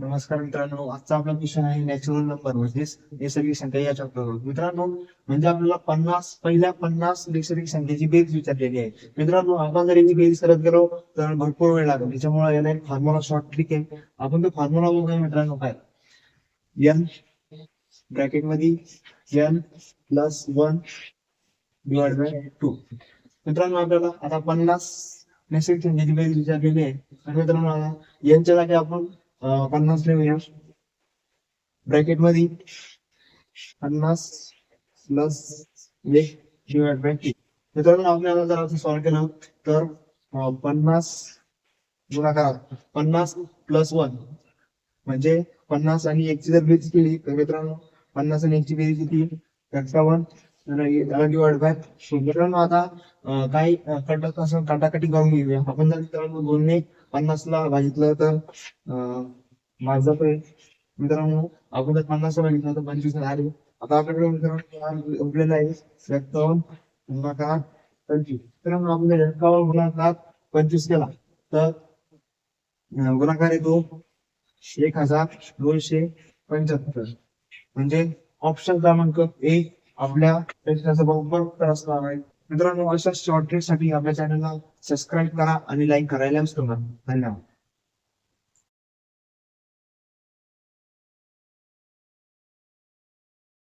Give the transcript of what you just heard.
नमस्कार मित्रांनो, आजचा आपला विषय आहे नॅचरल नंबर म्हणजेच नैसर्गिक संख्या या चॅप्टरवर. मित्रांनो, म्हणजे आपल्याला पहिल्या 50 नैसर्गिक संख्येची बेरीज विचारलेली आहे. मित्रांनो, आपण जर याची बेरीज करत गेलो तर भरपूर वेळ लागेल. त्याच्यामुळे याला एक फॉर्म्युला शॉर्ट ट्रिक आहे. आपण तो फॉर्म्युला बघूया मित्रांनो. काय एन ब्रॅकेट मध्ये एन प्लस 1 डिवाइड बाय 2. मित्रांनो, आपल्याला आता 50 नैसर्गिक संख्येची बेरीज विचारलेली आहे. तर मित्रांनो, आता यांच्या जागी आपण 50 लिहूया ब्रॅकेट मध्ये. 50 प्लस 1 डिवाइड बाय 2. मित्रांनो, आपल्याला जर असं सॉल्व्ह केलं तर 50 गुणाकार 50 प्लस 1 म्हणजे 50 आणि 1 ची जर बेरीज केली तर मित्रांनो 50 आणि 1 ची बेरीज किती? 51 डिवाइड बाय 2. मित्रांनो, आता काही काटाकाटी करून घेऊया आपण. जर मित्रांनो 2 ने 50 ला भागितलं तर माझं मित्रांनो आपण जर 50 ला भागितलं तर 25 आले. आता आपल्याकडे मित्रांनो उरलेला आहे 51 गुणाकार 25. मित्रांनो, आपण 51 गुणाकार 25 केला तर गुणाकार येतो 1275. म्हणजे ऑप्शन क्रमांक ए आपल्या प्रश्नाचा बरोबर उत्तर असणार आहे. मित्रांनो, अशा शॉर्ट ट्रिक साठी आपल्या चॅनलला सबस्क्राईब करा आणि लाईक करायला विसरू नका. धन्यवाद.